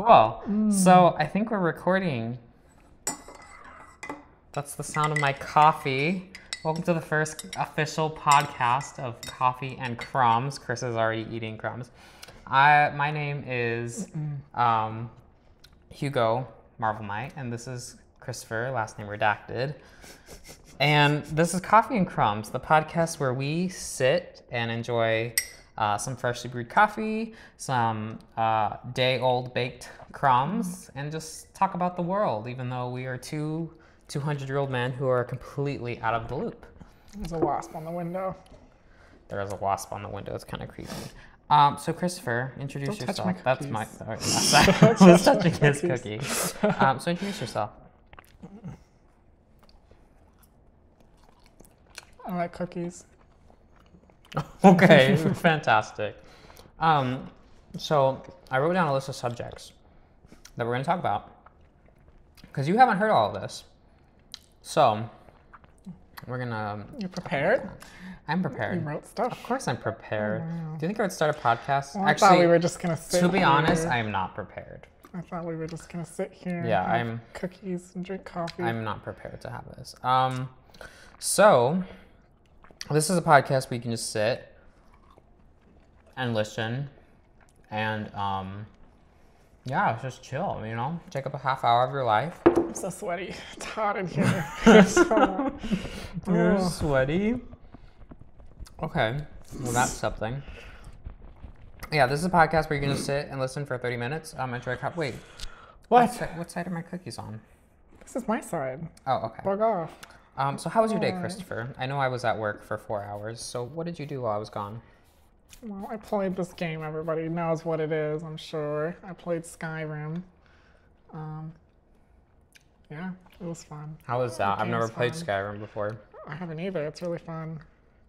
Cool. So I think we're recording. That's the sound of my coffee. Welcome to the first official podcast of Coffee and Crumbs. Chris is already eating crumbs. My name is Hugo Marvel Knight, and this is Christopher, last name redacted. And this is Coffee and Crumbs, the podcast where we sit and enjoy some freshly brewed coffee, some day-old baked crumbs, and just talk about the world, even though we are two 200-year-old men who are completely out of the loop. There's a wasp on the window. There is a wasp on the window. It's kind of creepy. So Christopher, introduce Don't yourself. touch my cookies. That's my. I was touching his cookie. So introduce yourself. I like cookies. Okay, fantastic. So I wrote down a list of subjects that we're going to talk about because you haven't heard all of this. So we're gonna. You prepared? I'm prepared. You wrote stuff. Of course, I'm prepared. Oh, wow. Do you think I would start a podcast? Well, Actually, I thought we were just gonna sit. To be here. honest, I am not prepared. I thought we were just gonna sit here. Yeah, and have I'm. cookies and drink coffee. I'm not prepared to have this. So this is a podcast where you can just sit and listen, and yeah, just chill. You know, take up a half hour of your life. I'm so sweaty. It's hot in here. You're sweaty. Okay, well that's something. Yeah, this is a podcast where you're gonna sit and listen for 30 minutes. Enjoy a cup. Wait, What? What side are my cookies on? This is my side. Oh, okay. Bug off. So how was your day, Christopher? I know I was at work for 4 hours. So what did you do while I was gone? Well, I played this game. Everybody knows what it is, I'm sure. I played Skyrim. Yeah, it was fun. How was that? I've never game's played fun. Skyrim before. I haven't either. It's really fun.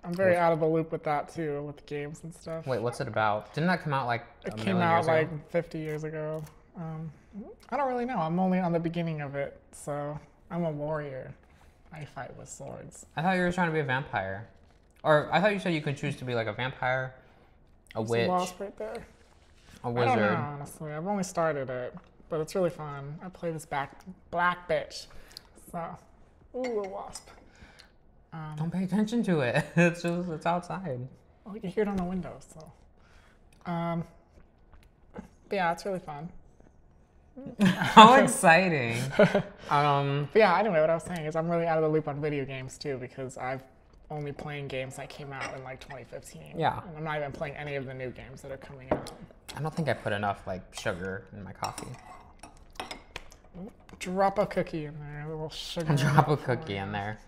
I'm very out of the loop with that too, with the games and stuff. Wait, what's it about? Didn't that come out like a It came million out years like ago? 50 years ago. I don't really know. I'm only on the beginning of it, so I'm a warrior. I fight with swords. I thought you were trying to be a vampire. Or I thought you said you could choose to be like a vampire, a There's witch, a wasp right there. a I wizard. don't know, honestly. I've only started it, but it's really fun. I play this black bitch. So, ooh, a wasp. Don't pay attention to it. It's outside. Well, you can hear it on the window, so. But yeah, it's really fun. How exciting. But yeah, anyway, what I was saying is I'm really out of the loop on video games too because I've only playing games that came out in like 2015. Yeah. And I'm not even playing any of the new games that are coming out. I don't think I put enough like sugar in my coffee. Drop a cookie in there, a little sugar. Drop a cookie in there.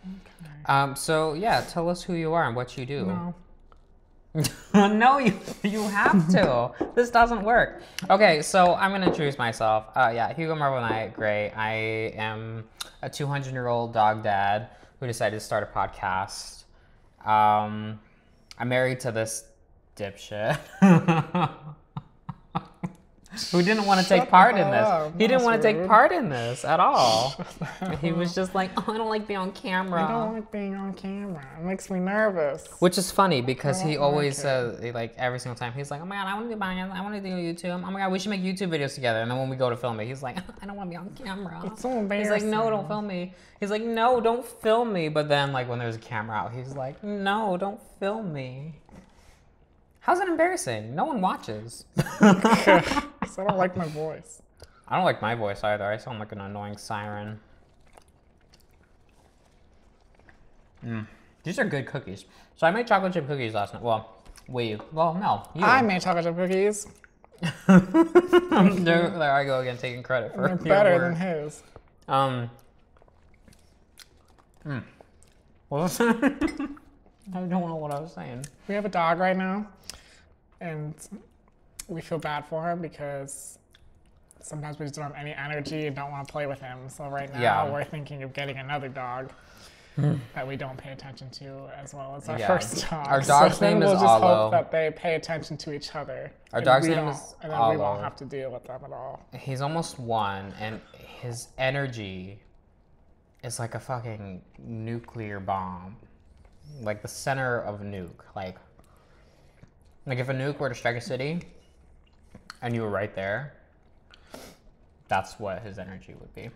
Okay. So yeah, tell us who you are and what you do. No. No, you have to. This doesn't work. Okay, so I'm gonna introduce myself. Yeah, Hugo Marvel Knight, great. I am a 200-year-old dog dad who decided to start a podcast. I'm married to this dipshit who didn't want to take part in this. He didn't want to take part in this at all. He was just like, oh, I don't like being on camera. I don't like being on camera. It makes me nervous. Which is funny because he don't always like says, like every single time, he's like, oh my God, I want to do podcast, I want to do YouTube. Oh my God, we should make YouTube videos together. And then when we go to film it, he's like, I don't want to be on camera. It's so He's embarrassing. like, no, don't film me. He's like, no, don't film me. But then like when there's a camera out, he's like, no, don't film me. How's that embarrassing? No one watches. So I don't like my voice. I don't like my voice either. I sound like an annoying siren. These are good cookies. So I made chocolate chip cookies last night. Well, no, you. I made chocolate chip cookies. There I go again, taking credit for They're your better work. than his. What was that? I don't know what I was saying. We have a dog right now, and we feel bad for him because sometimes we just don't have any energy and don't want to play with him. So right now we're thinking of getting another dog that we don't pay attention to as well as our first dog. Our dog's name is we'll just Alo. hope that they pay attention to each other. Our and dog's we name don't, is and then we Alo. won't have to deal with them at all. He's almost 1, and his energy is like a fucking nuclear bomb. Like the center of a nuke. Like if a nuke were to strike a city, and you were right there, that's what his energy would be.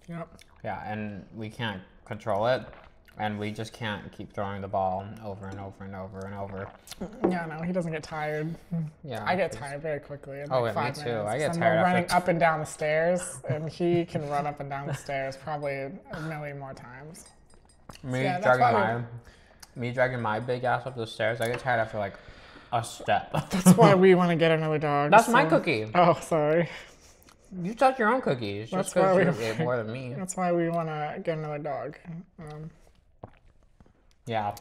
Yep. Yeah, and we can't control it, and we just can't keep throwing the ball over and over and over and over. Yeah, no, he doesn't get tired. Yeah, I get tired very quickly. In oh, like 5 me too. minutes. I get I'm tired running after up and down the stairs, and he can run up and down the stairs probably a million more times. Me Yeah, dragging my big ass up the stairs. I get tired after like a step. That's why we want to get another dog. That's my cookie. Oh, sorry. You touch your own cookies just because you ate more than me. That's why we want to get another dog. Yeah.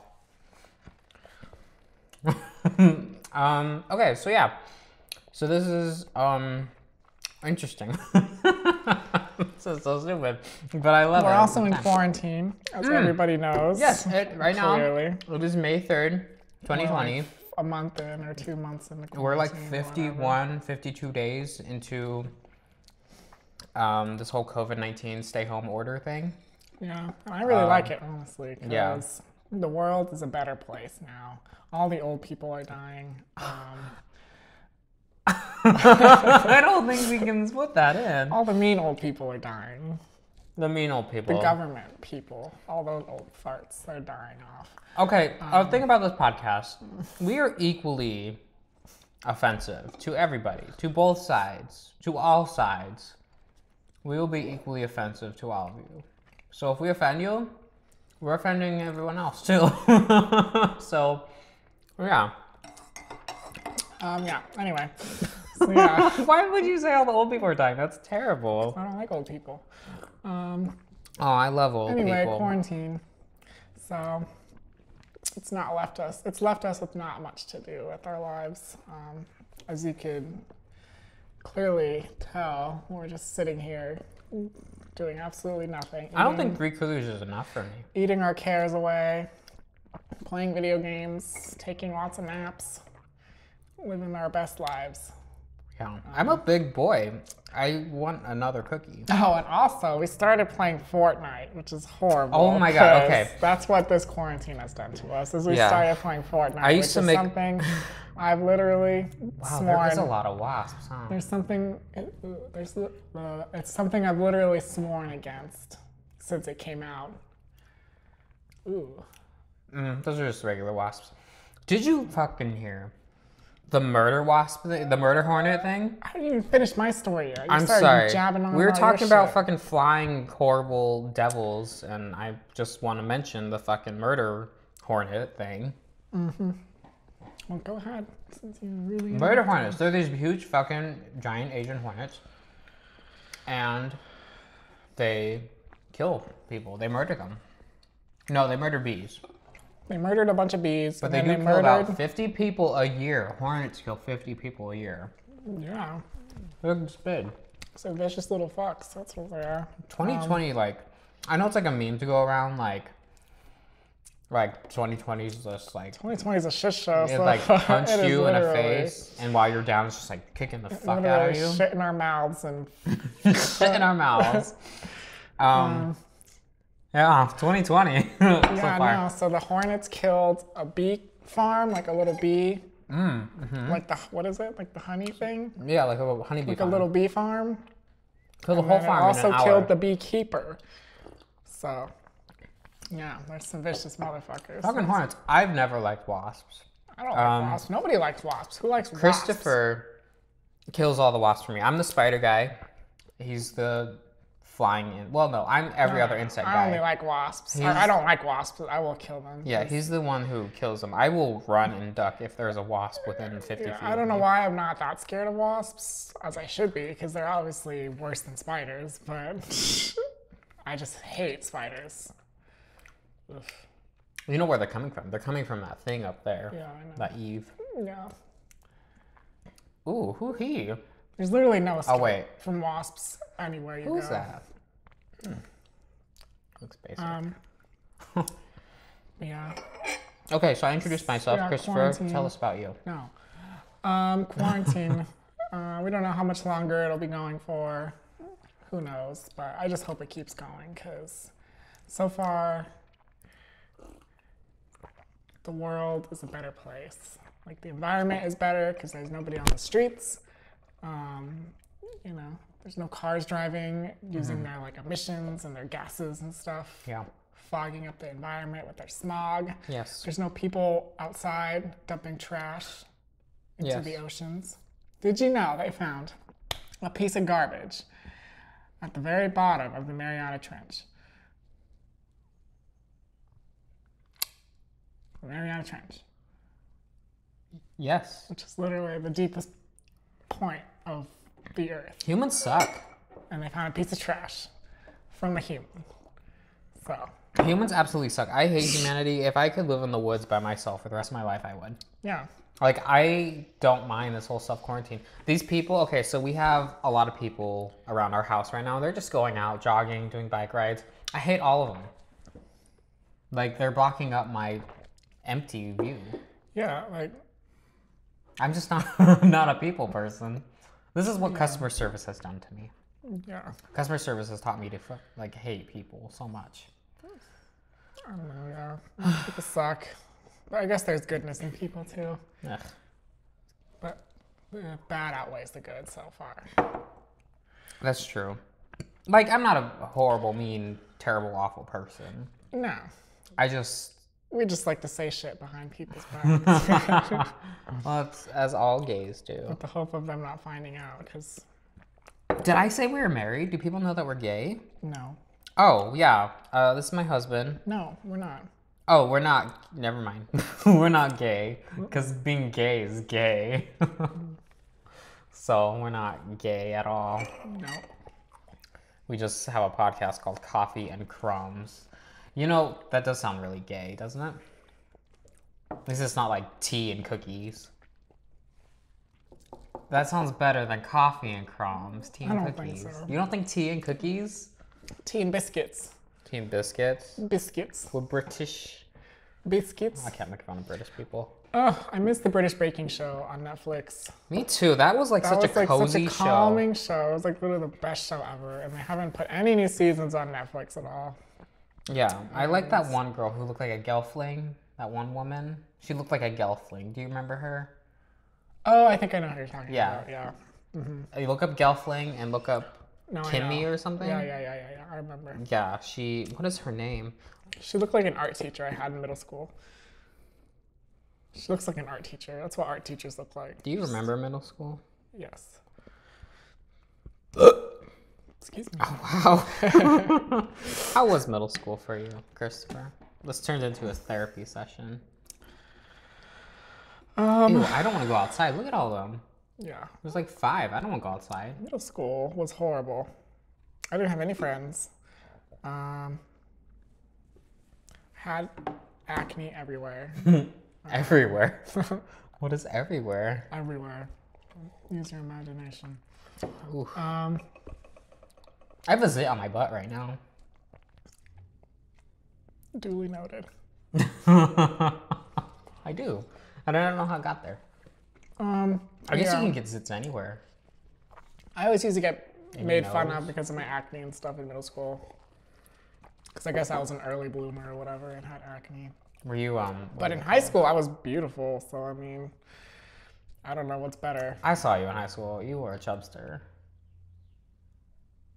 Okay, so yeah. So this is interesting. This is so stupid, but I love it. We're also in quarantine, as everybody knows. Yes, right now Clearly. it is May 3rd, 2020. A month in or 2 months in the quarantine. We're like 51, 52 days into this whole COVID-19 stay home order thing. Yeah, and I really like it, honestly, because yeah. the world is a better place now. All the old people are dying. I don't think we can split that in. All the mean old people are dying. The mean old people. The government people. All those old farts are dying off. Okay, think about this podcast. We are equally offensive to everybody, to both sides, to all sides. We will be equally offensive to all of you. So if we offend you, we're offending everyone else too. So, yeah. Yeah, anyway. So, yeah. Why would you say all the old people are dying? That's terrible. I don't like old people. Oh, I love old people. Anyway, quarantine. So, it's left us with not much to do with our lives. As you could clearly tell, we're just sitting here doing absolutely nothing. I don't think 3 cookies is enough for me. Eating our cares away, playing video games, taking lots of naps, living our best lives. Yeah, I'm a big boy. I want another cookie. Oh, and also, we started playing Fortnite, which is horrible. Oh my god, okay. That's what this quarantine has done to us, is we started playing Fortnite, I used to make something I've literally sworn. There's a lot of wasps, huh? It's something I've literally sworn against since it came out. Ooh. Those are just regular wasps. Did you fucking hear the murder wasp thing, the murder hornet thing? I didn't even finish my story yet. I'm sorry. Jabbing on we were talking about shit. fucking flying horrible devils, and I just want to mention the fucking murder hornet thing. Mm-hmm. Well, go ahead. Since you really murder hornets. They're these huge fucking giant Asian hornets, and they kill people. They murder them. No, they murder bees. They murdered a bunch of bees. But they do kill about 50 people a year. Hornets kill 50 people a year. Yeah. They're big. So vicious little fucks. That's what they are. 2020, I know it's like a meme to go around, like 2020 is just like... 2020 is a shit show. It so punch you in the face, and while you're down, it's just like kicking the fuck out of you. Shit in our mouths and... shit in our mouths. Yeah, 2020 so far. So the hornets killed a bee farm, like a little bee. Like what is it? Like the honey thing? Yeah, like a honeybee farm. Like a little bee farm. Killed the whole farm in an hour. Also killed the beekeeper. So, yeah, there's some vicious motherfuckers. Fucking hornets. I've never liked wasps. I don't like wasps. Nobody likes wasps. Who likes wasps? Christopher kills all the wasps for me. I'm the spider guy. He's the flying in. Well, no, I'm every other insect guy. I only like wasps. I don't like wasps. I will kill them. Yeah, he's the one who kills them. I will run and duck if there's a wasp within 50 feet. I don't know why I'm not that scared of wasps, as I should be, because they're obviously worse than spiders, but I just hate spiders. Ugh. You know where they're coming from. They're coming from that thing up there. Yeah, I know. That Eve. Yeah. Ooh, who he? There's literally no escape Oh, from wasps anywhere you go. Who's that? Looks basic. Yeah. Okay, so I introduced myself. Yeah, Christopher, quarantine. tell us about you. No. Quarantine. We don't know how much longer it'll be going for. Who knows? But I just hope it keeps going, because so far the world is a better place. Like, the environment is better because there's nobody on the streets. You know, There's no cars driving, using their like emissions and their gases and stuff. Yeah. Fogging up the environment with their smog. Yes. There's no people outside dumping trash into the oceans. Did you know they found a piece of garbage at the very bottom of the Mariana Trench? The Mariana Trench. Yes. Which is literally the deepest point of the earth. Humans suck. And they found a piece of trash from a human. So. Humans absolutely suck. I hate humanity. If I could live in the woods by myself for the rest of my life, I would. Yeah. Like, I don't mind this whole self-quarantine. These people, okay, so we have a lot of people around our house right now. They're just going out, jogging, doing bike rides. I hate all of them. Like, they're blocking up my empty view. Yeah, like... I'm just not a people person. This is what customer service has done to me. Yeah. Customer service has taught me to, like, hate people so much. I don't know, yeah. People suck. But I guess there's goodness in people, too. Ugh. But the bad outweighs the good so far. That's true. Like, I'm not a horrible, mean, terrible, awful person. No. We just like to say shit behind people's backs. Well, it's as all gays do. With the hope of them not finding out, because... Did I say we were married? Do people know that we're gay? No. Oh, yeah. This is my husband. No, we're not. Oh, we're not. Never mind. We're not gay. Because being gay is gay. So we're not gay at all. No. We just have a podcast called Coffee and Crumbs. You know, that does sound really gay, doesn't it? At least it's not like tea and cookies. That sounds better than coffee and crumbs. Tea and cookies. Think so. You don't think tea and cookies? Tea and biscuits. Tea and biscuits? Biscuits. We're British. Biscuits. I can't make fun of British people. Oh, I miss the British Baking Show on Netflix. Me too. That was like such a cozy show. Such a calming show. It was like literally the best show ever. And they haven't put any new seasons on Netflix at all. Yeah, I like that one girl who looked like a gelfling. That one woman. She looked like a gelfling. Do you remember her? Oh, I think I know who you're talking about. Yeah. You look up gelfling and look up Kimmy or something. Yeah. I remember. Yeah, what is her name? She looked like an art teacher I had in middle school. She looks like an art teacher. That's what art teachers look like. Do you remember middle school? Yes. Excuse me. Oh, wow. How was middle school for you, Christopher? This turned into a therapy session. Ew, I don't want to go outside. Look at all of them. Yeah. There's like 5. I don't want to go outside. Middle school was horrible. I didn't have any friends. Had acne everywhere. Everywhere? What is everywhere? Everywhere. Use your imagination. Oof. I have a zit on my butt right now. Duly noted. I do. I don't know how it got there. I guess you can get zits anywhere. I always used to get made fun of because of my acne and stuff in middle school. Because I guess I was an early bloomer or whatever and had acne. Were you, But in high school, I was beautiful. So, I mean, I don't know what's better. I saw you in high school. You were a chubster.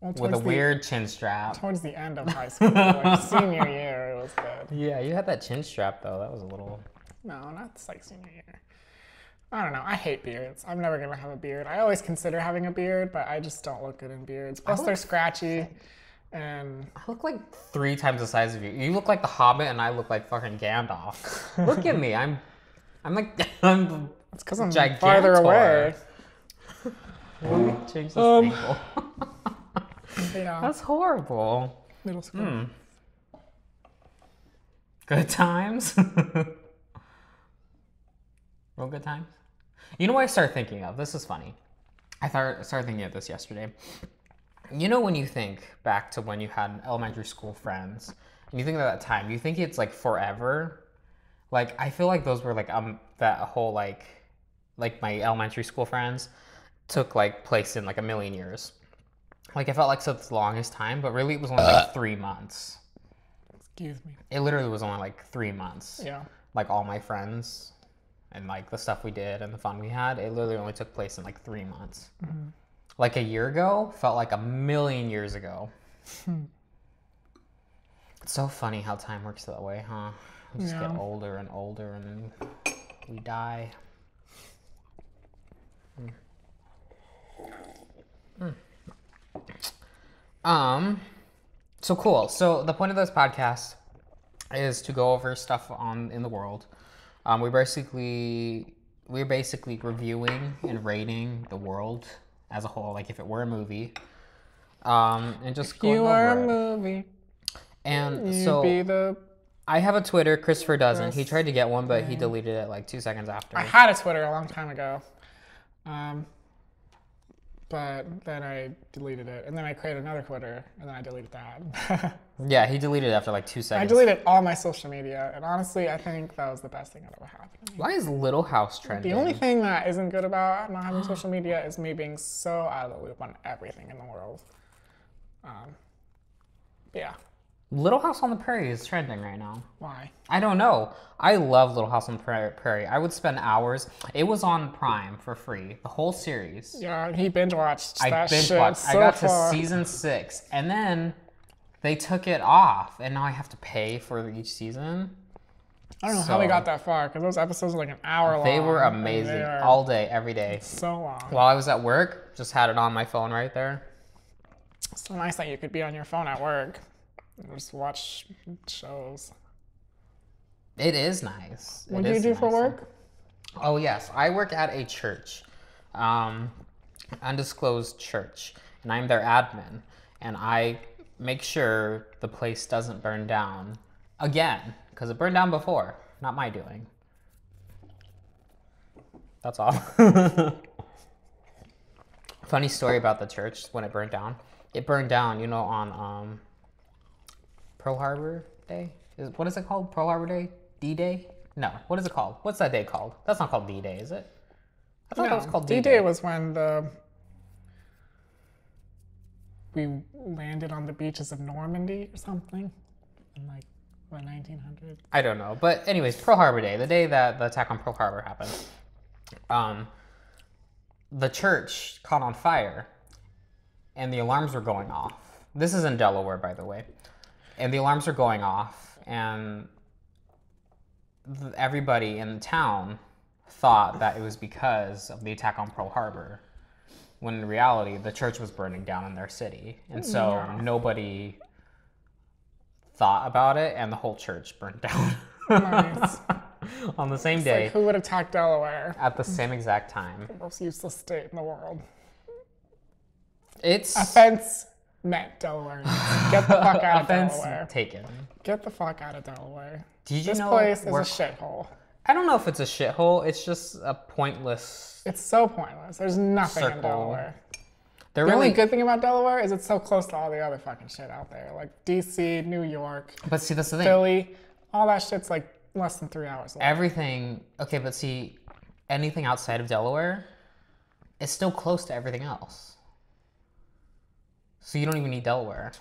Well, with a weird chin strap. Towards the end of high school, like senior year, it was good. Yeah, you had that chin strap, though. That was a little... No, not like senior year. I don't know. I hate beards. I'm never going to have a beard. I always consider having a beard, but I just don't look good in beards. Plus, they're scratchy. And I look like 3 times the size of you. You look like the Hobbit, and I look like fucking Gandalf. Look at me. I'm it's because I'm Gigantor. farther away. Let me change this angle. Yeah. That's horrible. Middle school. Good times. Real good times. You know what I started thinking of? This is funny. I started thinking of this yesterday. You know when you think back to when you had elementary school friends, and you think of that time, you think it's like forever. Like I feel like those were like that whole like my elementary school friends took like place in like a million years. Like it felt like such the longest time, but really it was only like 3 months. Excuse me. It literally was only like 3 months. Yeah. Like all my friends and like the stuff we did and the fun we had, it literally only took place in like 3 months. like a year ago felt like a million years ago. It's so funny how time works that way, huh? We just get older and older and then we die. So cool. So the point of this podcast is to go over stuff in the world. We're basically reviewing and rating the world as a whole, like if it were a movie. And just going over it. You were a movie. And so I have a Twitter. Christopher doesn't. He tried to get one, but he deleted it like 2 seconds after. I had a Twitter a long time ago. But then I deleted it. And then I created another Twitter, and then I deleted that. Yeah, he deleted it after like 2 seconds. I deleted all my social media, and honestly, I think that was the best thing that ever happened. Why is Little House trending? The only thing that isn't good about not having social media is me being so out of the loop on everything in the world. Yeah. Little House on the Prairie is trending right now. Why? I don't know. I love Little House on the Prairie. I would spend hours. It was on Prime for free, the whole series. Yeah, he binge watched that shit. I got to season 6, and then they took it off, and now I have to pay for each season. I don't know how they got that far, because those episodes were like an hour long. They were amazing, all day, every day. So long. While I was at work, just had it on my phone right there. So nice that you could be on your phone at work and just watch shows. It is nice. What do you do for work? Oh yes, I work at a church, undisclosed church, and I'm their admin, and I make sure the place doesn't burn down again, because it burned down before. Not my doing. That's all. Funny story about the church when it burned down. It burned down, you know, on Pearl Harbor Day. What is it called? Pearl Harbor Day? D-Day? No. What is it called? What's that day called? That's not called D-Day, is it? I thought that was called D-Day. D-Day was when we landed on the beaches of Normandy or something in like the 1900s. I don't know. But anyways, Pearl Harbor Day, the day that the attack on Pearl Harbor happened, the church caught on fire and the alarms were going off. This is in Delaware, by the way. And the alarms are going off, and everybody in town thought that it was because of the attack on Pearl Harbor, when in reality, the church was burning down in their city. And so nobody thought about it, and the whole church burned down. Nice. On the same day. Like, who would attack Delaware? At the same exact time. The most useless state in the world. It's... Offense met Delaware. Get the fuck out of Delaware. Offense taken. Get the fuck out of Delaware. Did you this know place is a shithole. I don't know if it's a shithole. It's just a pointless... It's so pointless. There's nothing in Delaware. The only good thing about Delaware is it's so close to all the other fucking shit out there. Like DC, New York, but see, that's the thing. Philly, all that shit's like less than 3 hours long. Everything, okay, but see, anything outside of Delaware is still close to everything else. So you don't even need Delaware.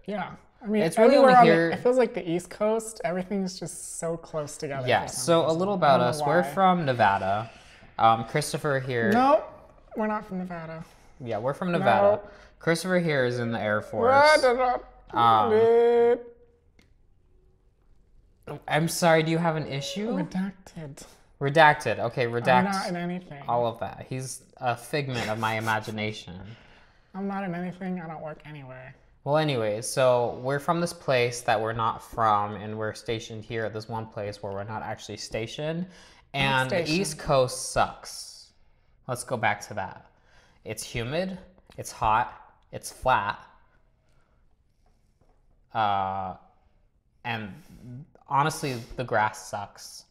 Yeah. I mean, it's really only here. It feels like the East Coast, everything's just so close together. Yeah, so a little about us. We're from Nevada. Christopher here. No, we're not from Nevada. Yeah, we're from Nevada. No. Christopher here is in the Air Force. I'm sorry, do you have an issue? Redacted. Redacted. Okay, redact. I'm not in anything. All of that. He's a figment of my imagination. I'm not in anything. I don't work anywhere. Well, anyways, so we're from this place that we're not from, and we're stationed here at this one place where we're not actually stationed. And the East Coast sucks. Let's go back to that. It's humid, it's hot, it's flat. And honestly, the grass sucks.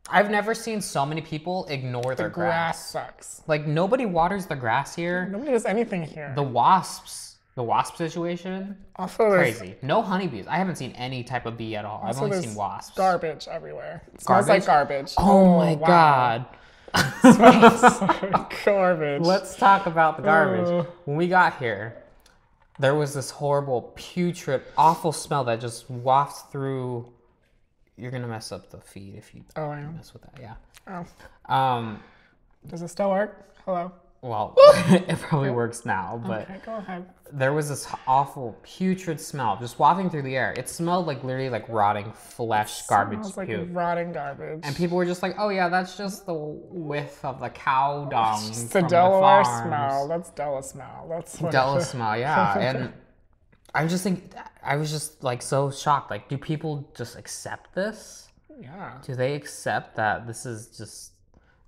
I've never seen so many people ignore their grass. The grass sucks. Like, nobody waters the grass here. Nobody does anything here. The wasp situation, also crazy. No honeybees. I haven't seen any type of bee at all. I've only seen wasps. Garbage everywhere. It smells like garbage. Oh my God. It smells like garbage. Let's talk about the garbage. When we got here, there was this horrible, putrid, awful smell that just wafts through. You're gonna mess up the feed if you I am. mess with that. Yeah. Oh. Does it still work? Hello. well, it probably works now, but okay, go ahead. There was this awful putrid smell just wafting through the air. It smelled like literally like rotting flesh, garbage, smells like puke. rotting garbage. And people were just like, "Oh yeah, that's just the whiff of the cow dung It's from the Delaware the farms. smell. That's Della smell. That's what Della smell, yeah." And I was just like so shocked. Like, do people just accept this? Yeah. Do they accept that this is just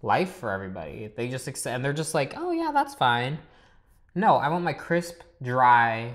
life for everybody? They just accept, and they're just like, "Oh yeah, that's fine." No, I want my crisp, dry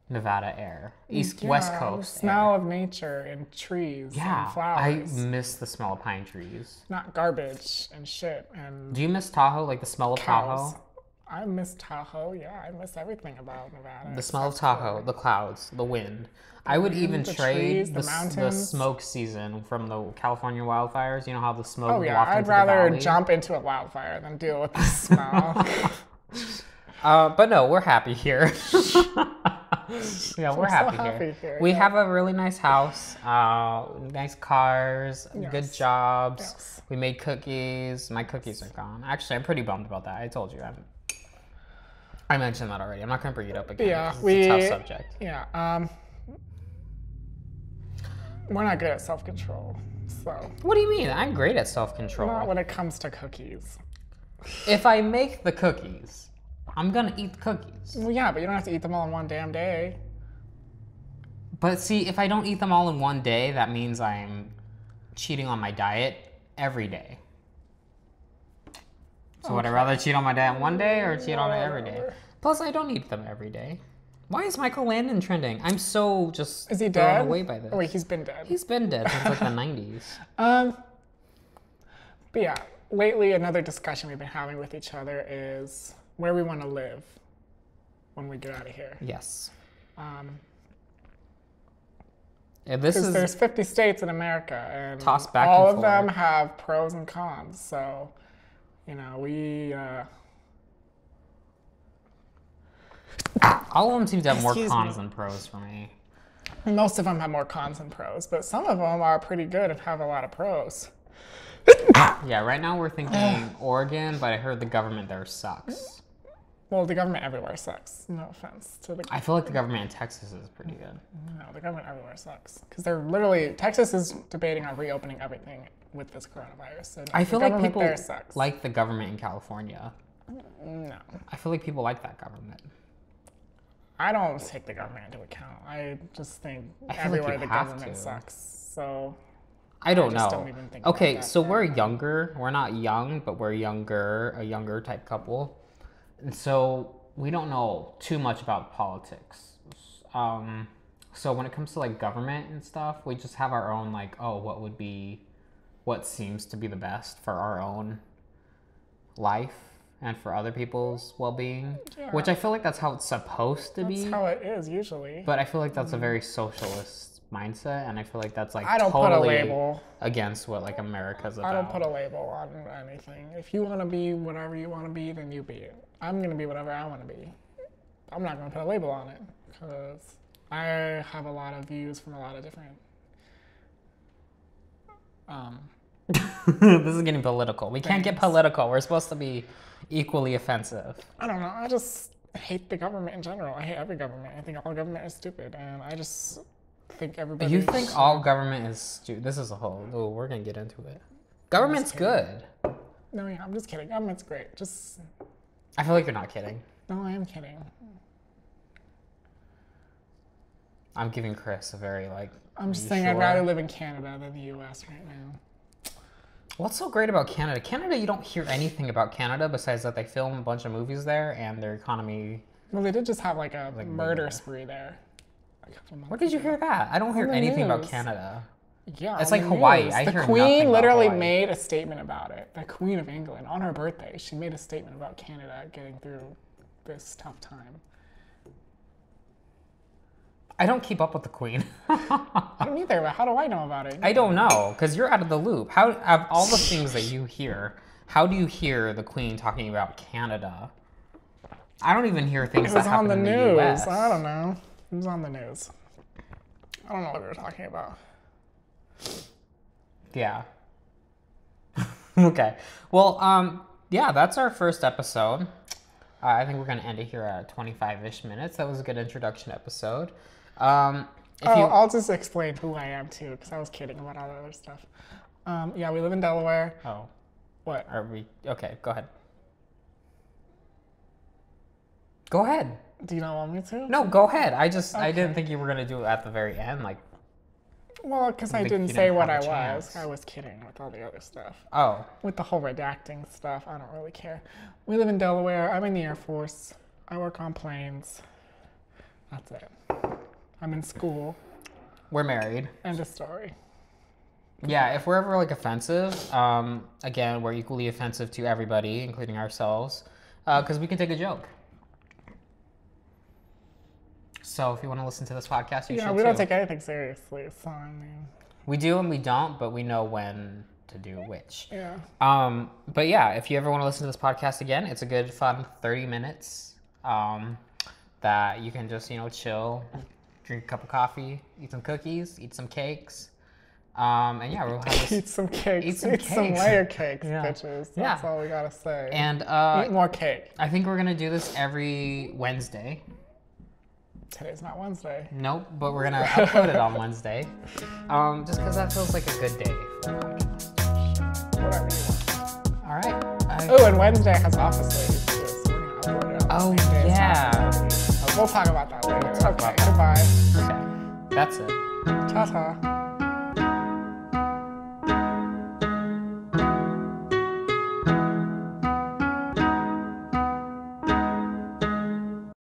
Nevada air, West Coast smell air. of nature and trees Yeah, and flowers. I miss the smell of pine trees. Not garbage and shit and Do you miss Tahoe, like the smell of cows. Tahoe? I miss Tahoe. Yeah, I miss everything about Nevada. The smell of Tahoe, the clouds, the wind. I would even trade trees, the mountains. smoke season from the California wafires. You know how the smoke Oh yeah, wafted I'd into the rather valley? jump into a wildfire than deal with the smell. But no, we're happy here. Yeah, we're happy, happy here. here, We yeah. have a really nice house, nice cars, good Yes. jobs. Yes. We made cookies. My cookies are gone. Actually, I'm pretty bummed about that. I told you. I mentioned that already. I'm not going to bring it up again. Yeah, Because it's a tough subject. Yeah, we're not good at self-control, so What do you mean? I'm great at self-control. not when it comes to cookies. If I make the cookies, I'm going to eat the cookies. Well, yeah, but you don't have to eat them all in one damn day. But see, if I don't eat them all in one day, that means I'm cheating on my diet every day. So would I rather cheat on my diet one day or cheat on it every day? Plus, I don't eat them every day. Why is Michael Landon trending? I'm so just Is he thrown dead? away by this. Oh wait, he's been dead. He's been dead since like the 90s. But yeah, lately another discussion we've been having with each other is where we want to live when we get out of here. Yes. Because This is there's 50 states in America, and Tossed back all and of them forth. have pros and cons. So, you know, all of them seem to have more Excuse cons me. than pros for me. most of them have more cons than pros, but some of them are pretty good and have a lot of pros. Yeah, right now we're thinking Oregon, but I heard the government there sucks. Well, the government everywhere sucks. No offense to the. I feel like the government in Texas is pretty good. No, the government everywhere sucks because they're literally Texas is debating on reopening everything with this coronavirus. So I feel the like government people there sucks. like the government in California. No, I feel like people like that government. I don't take the government into account. I just think I feel like everywhere you the have government to. sucks. So I don't just know. don't even think about Okay, that so for we're now. younger. We're not young, but we're younger, a younger type couple. And so we don't know too much about politics. So when it comes to like government and stuff, we just have our own like, oh, what seems to be the best for our own life and for other people's well-being, which I feel like that's how it's supposed to be. That's how it is usually. But I feel like that's a very socialist mindset, and I feel like that's like I don't put a totally label. against what like America's about. I don't put a label on anything. If you want to be whatever you want to be, then you be it. I'm going to be whatever I want to be. I'm not going to put a label on it because I have a lot of views from a lot of different. This is getting political. We can't get political. We're supposed to be equally offensive. I don't know. I just hate the government in general. I hate every government. I think all government is stupid, and I just think everybody. You think all government is stupid? This is a whole. Oh, we're gonna get into it. Government's good. No, yeah, I'm just kidding. Government's great. Just I feel like you're not kidding. no, I am kidding. I'm giving Chris a very like. I'm just "Are saying you I'd sure?" rather live in Canada than the U.S. right now. What's so great about Canada? Canada, you don't hear anything about Canada besides that they film a bunch of movies there and their economy. Well, they did just have like a murder yeah. spree there. A couple months Where did you ago. hear that? I don't hear the anything about news. Canada. Yeah, It's on like the Hawaii. news. I the hear Queen nothing about literally Hawaii. made a statement about it. The Queen of England, on her birthday, she made a statement about Canada getting through this tough time. I don't keep up with the Queen. I don't either, but how do I know about it? I don't know, because you're out of the loop. How of all the things that you hear, how do you hear the Queen talking about Canada? I don't even hear things It that was on happen the in the news. U.S. I don't know. It was on the news. I don't know what we were talking about. Yeah. Okay. Well, yeah, that's our first episode. I think we're going to end it here at 25-ish minutes. That was a good introduction episode. I'll just explain who I am too, because I was kidding about all the other stuff. Yeah, we live in Delaware. Oh. What? Are we? Okay, go ahead. Go ahead. Do you not want me to? No, go ahead. I didn't think you were going to do it at the very end. Like. Well, because I didn't say what I was. I was kidding with all the other stuff. Oh. With the whole redacting stuff, I don't really care. We live in Delaware. I'm in the Air Force. I work on planes. That's it. I'm in school. We're married. End of story. Yeah, if we're ever like offensive, again, we're equally offensive to everybody, including ourselves, because we can take a joke. So if you want to listen to this podcast, you should too. Yeah, we don't take anything seriously, so I mean. We do and we don't, but we know when to do which. Yeah. But yeah, if you ever want to listen to this podcast again, it's a good, fun 30 minutes that you can just, chill, drink a cup of coffee, eat some cookies, eat some cakes. And yeah, we'll have this, eat some cakes. Eat some layer cakes, bitches. That's all we gotta say. And eat more cake. I think we're gonna do this every Wednesday. Today's not Wednesday. Nope, but we're gonna upload it on Wednesday. Just because that feels like a good day for a podcast. Whatever you want. All right. Oh, and Wednesday has office ladies too, so we're gonna upload it on the same day as We'll talk about that later. Okay, goodbye. Okay, that's it. Ta-ta.